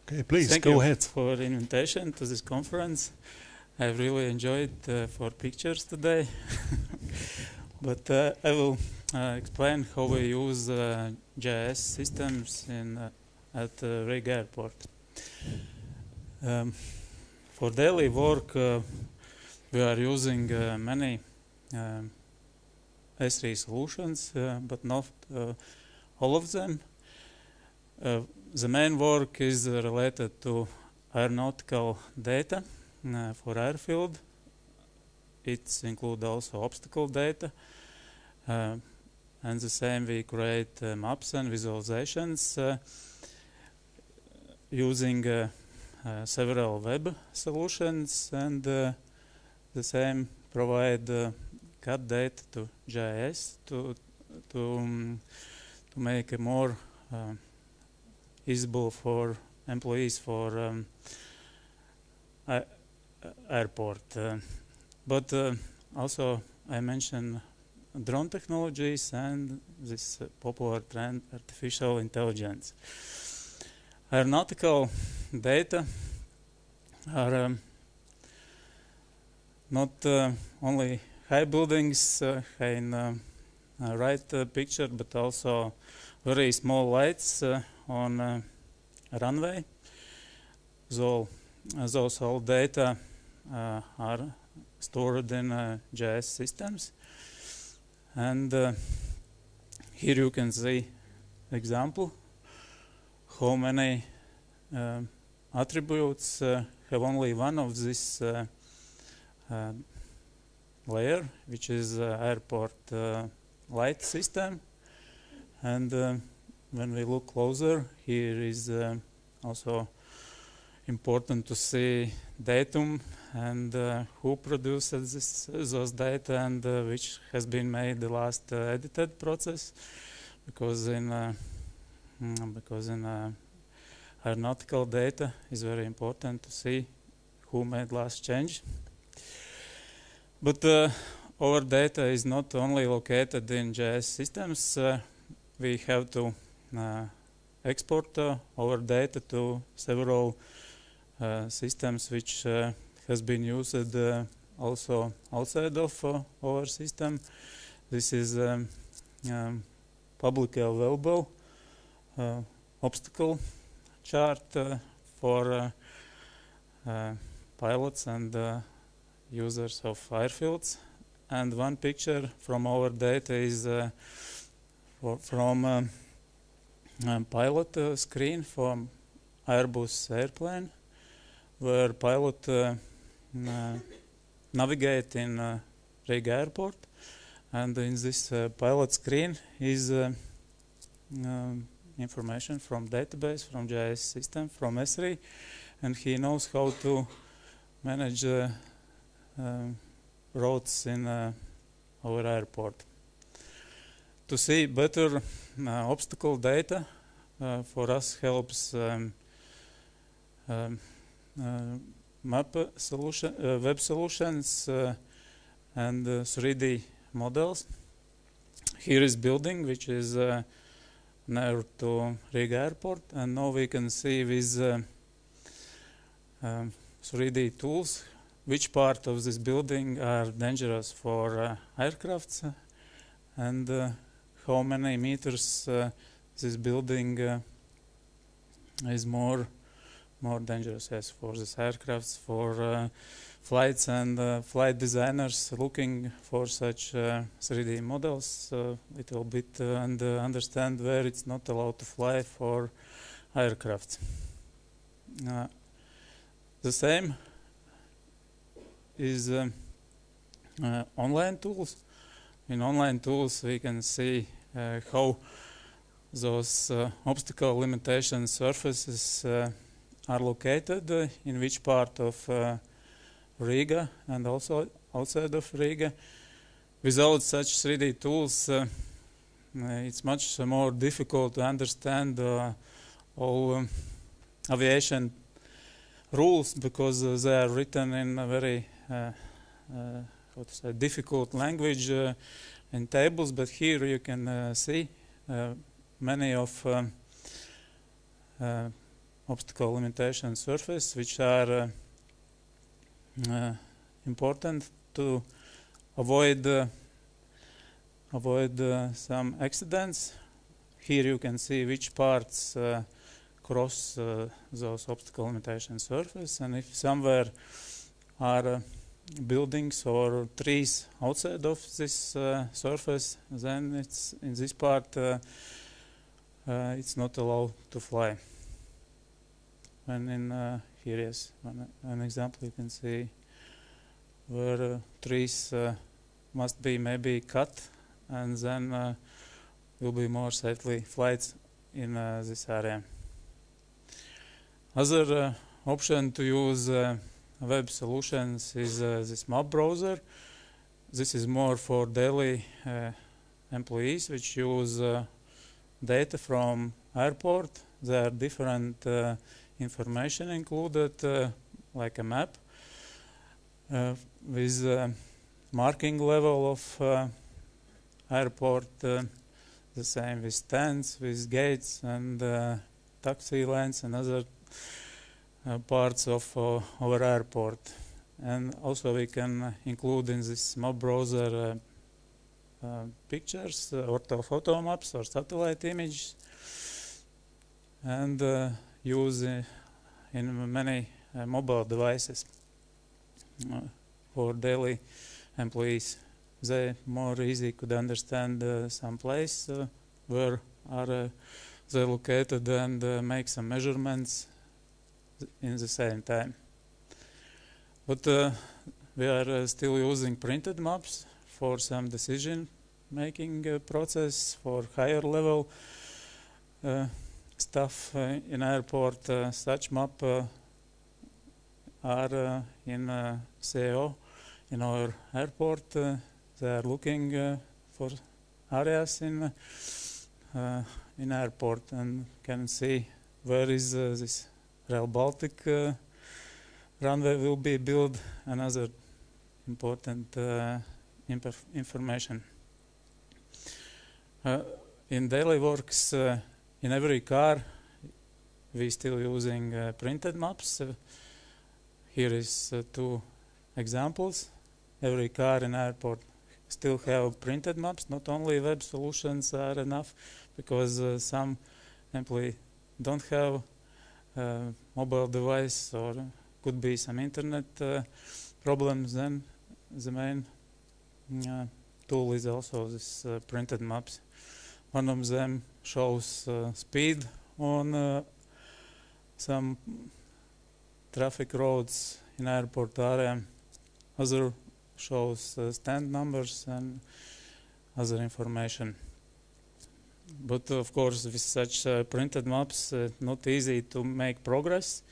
Okay, please Thank go you ahead. for the invitation to this conference. I've really enjoyed for pictures today, but I will explain how we use GIS systems at Riga Airport. For daily work, we are using many S3 solutions, but not all of them. The main work is related to aeronautical data for airfield. It includes also obstacle data. And the same, we create maps and visualizations using several web solutions, and the same provide CAD data to GIS to make it more usable for employees for airport. But also I mentioned drone technologies and this popular trend, artificial intelligence. Aeronautical data are not only high buildings in right picture, but also very small lights on a runway. So those all data are stored in GIS systems, and here you can see example how many attributes have only one of this layer, which is airport light system. And when we look closer, here is also important to see datum and who produces those data, and which has been made the last edited process, because in aeronautical data is very important to see who made last change. But our data is not only located in GIS systems. We have to export our data to several systems which has been used also outside of our system. This is publicly available obstacle chart for pilots and users of airfields. And one picture from our data is from pilot screen from Airbus airplane, where pilot navigate in Riga Airport, and in this pilot screen is information from database, from GIS system, from S3, and he knows how to manage roads in our airport. To see better obstacle data for us helps map solution, web solutions and 3D models. Here is building which is near to Riga Airport, and now we can see with 3D tools which part of this building are dangerous for aircrafts, and how many meters this building is more dangerous as for these aircrafts, for flights, and flight designers looking for such 3D models a little bit and understand where it's not allowed to fly for aircraft. The same is online tools. In online tools we can see how those obstacle limitation surfaces are located, in which part of Riga and also outside of Riga. Without such 3D tools it's much more difficult to understand all aviation rules, because they are written in a very difficult language in tables. But here you can see many of obstacle limitation surface, which are important to avoid some accidents. Here you can see which parts cross those obstacle limitation surface, and if somewhere are buildings or trees outside of this surface, then it's in this part it's not allowed to fly. And in here is an example you can see where trees must be maybe cut, and then will be more safely flights in this area. Other option to use web solutions is this map browser. This is more for daily employees which use data from airport. There are different information included, like a map with marking level of airport, the same with stands, with gates and taxi lanes and other parts of our airport. And also we can include in this map browser pictures, orthophoto maps or satellite images, and use in many mobile devices for daily employees. They more easy could understand some place where are they located and make some measurements in the same time. But we are still using printed maps for some decision making process, for higher level stuff in airport. Such map are in CAO in our airport. They are looking for areas in airport and can see where is this Rail Baltic runway will be built, and other important information. In daily works, in every car we still using printed maps. Here is two examples. Every car in airport still have printed maps. Not only web solutions are enough, because some employees don't have mobile device or could be some internet problems. Then the main tool is also this printed maps. One of them shows speed on some traffic roads in airport area. Other shows stand numbers and other information. But of course, with such printed maps, not easy to make progress.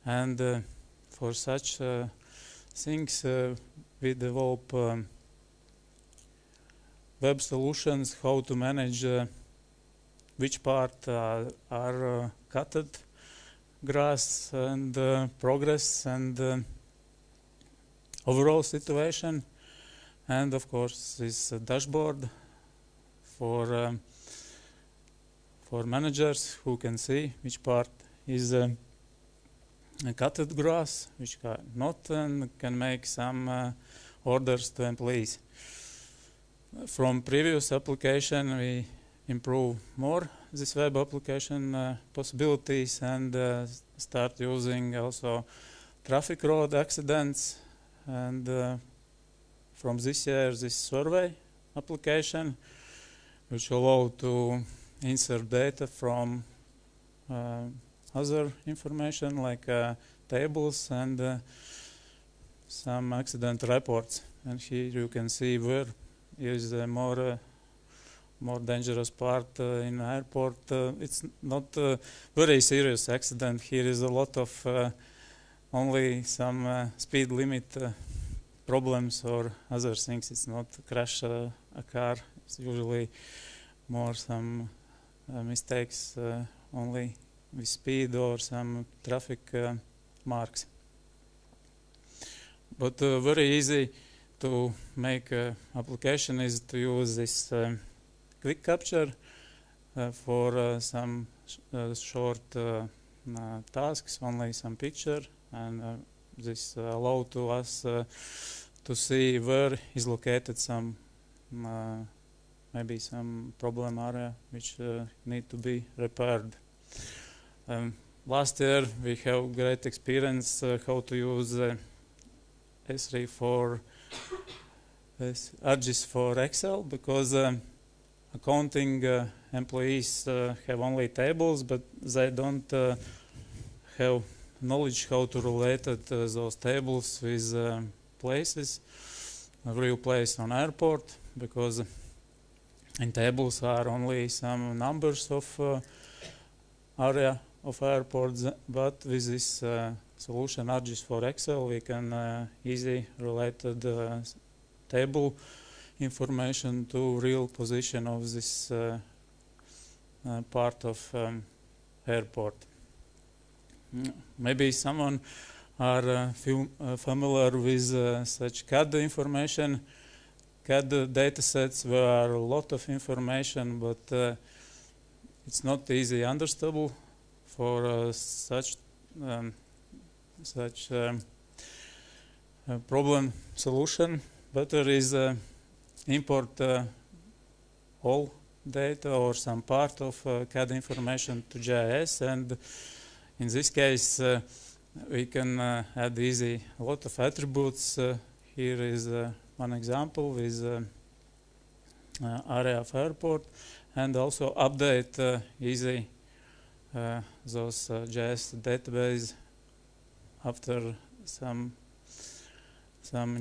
And for such things, we develop web solutions, how to manage which part are cutted grass and progress and overall situation. And of course, this dashboard for managers who can see which part is cutted grass, which not, and can make some orders to employees. From previous application, we improve more this web application possibilities and start using also traffic road accidents. And from this year, this survey application, which allow to insert data from other information like tables and some accident reports. And here you can see where is the more dangerous part in airport. It's not a very serious accident. Here is a lot of only some speed limit problems or other things. It's not crash a car. It's usually more some mistakes only with speed or some traffic marks. But very easy to make application is to use this quick capture for some short tasks, only some picture, and this allow to us to see where is located some maybe some problem area which need to be repaired. Last year we have great experience how to use S3 for ArcGIS for Excel, because accounting employees have only tables, but they don't have knowledge how to relate those tables with places, a real place on airport, because in tables are only some numbers of area of airports, but with this solution ArcGIS for Excel we can easily relate the table information to real position of this part of airport. Maybe someone are familiar with such CAD information. CAD datasets where a lot of information, but it's not easy understandable for such problem solution. Better is import all data or some part of CAD information to GIS, and in this case we can add easy a lot of attributes. Here is one example with area of airport, and also update easy those GIS database after some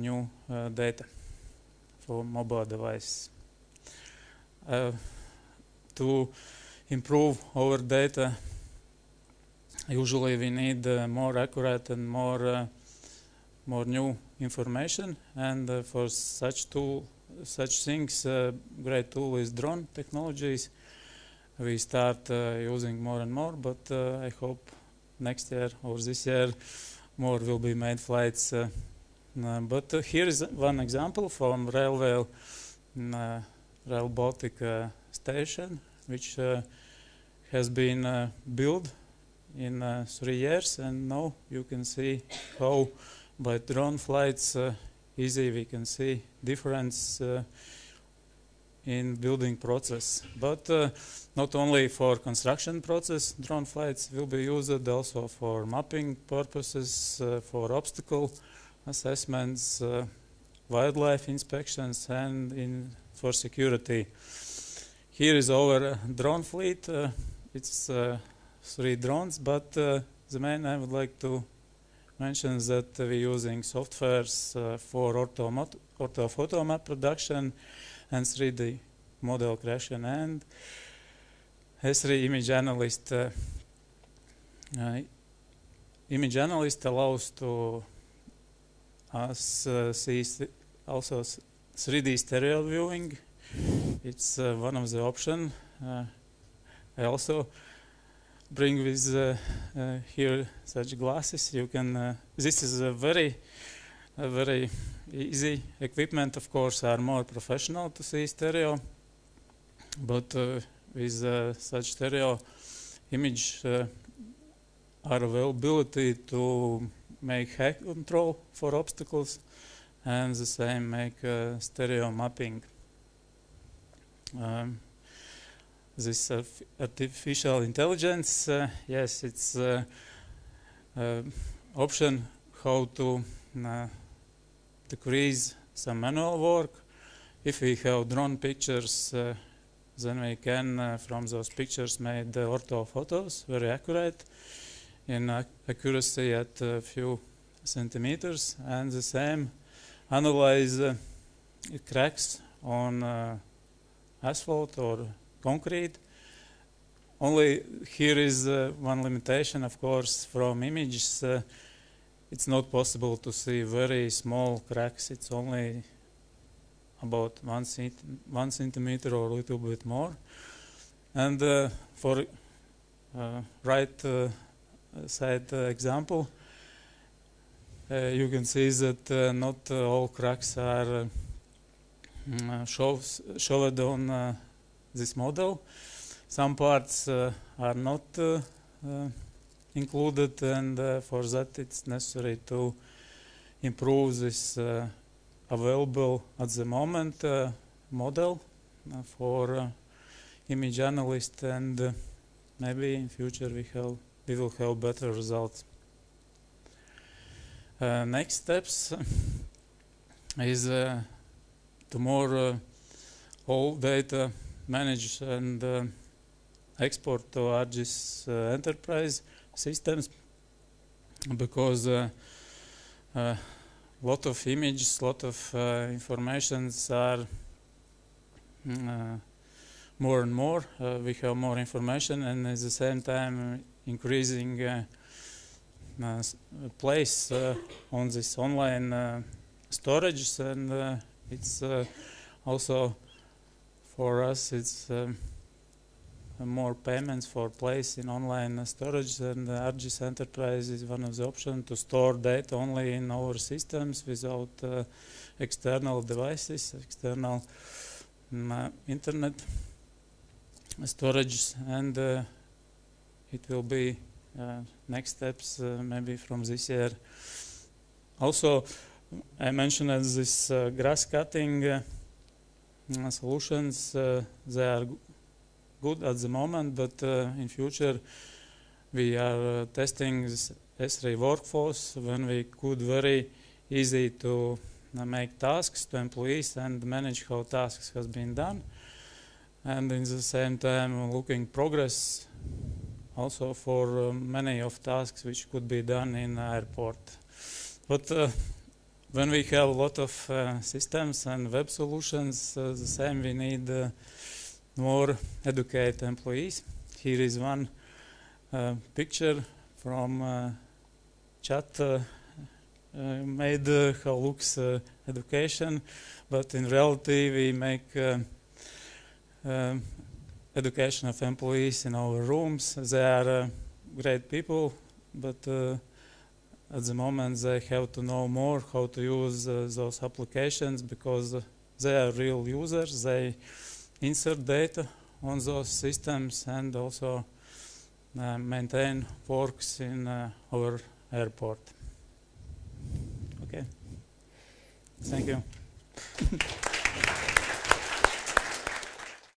new data for mobile device. To improve our data, usually we need more accurate and more new information, and for such things, great tool is drone technologies. We start using more and more, but I hope next year or this year more will be made flights. But here is one example from Rail Baltica station, which has been built in 3 years, and now you can see how by drone flights easy we can see difference in building process. But not only for construction process, drone flights will be used also for mapping purposes, for obstacle assessments, wildlife inspections, and for security. Here is our drone fleet. It's 3 drones, but the main I would like to mention is that we're using softwares for orthophoto map production and 3D model creation, and S3 Image Analyst. Image Analyst allows to us see also 3D stereo viewing. It's one of the options. I also bring with here such glasses. You can. This is a very easy equipment. Of course, are more professional to see stereo, but with such stereo image are availability to make height control for obstacles, and the same make stereo mapping. This artificial intelligence, yes, it's option how to decrease some manual work. If we have drone pictures, then we can from those pictures make the ortho photos very accurate in accuracy at a few centimeters, and the same analyze cracks on asphalt or concrete. Only here is one limitation, of course, from images. It's not possible to see very small cracks. It's only about 1 centimeter or a little bit more. And for right side example, you can see that not all cracks are showed on this model. Some parts are not included, and for that it's necessary to improve this available at the moment model for image analyst, and maybe in future we will have better results. Next steps is to more all data manage and export to ArcGIS enterprise systems, because lot of images, lot of informations are more and more. We have more information, and at the same time increasing place on this online storage, and it's also for us it's more payments for place in online storage, and ArcGIS Enterprise is one of the options to store data only in our systems without external devices, external internet storage, and it will be next steps maybe from this year. Also, I mentioned this grass cutting solutions. They are good at the moment, but in future we are testing this S3 workforce, when we could very easy to make tasks to employees and manage how tasks has been done, and in the same time looking progress also for many of tasks which could be done in airport. But when we have a lot of systems and web solutions, the same we need more educate employees. Here is one picture from chat made how looks education, but in reality we make education of employees in our rooms. They are great people, but at the moment they have to know more how to use those applications, because they are real users. They insert data on those systems and also maintain works in our airport. Okay, thank you.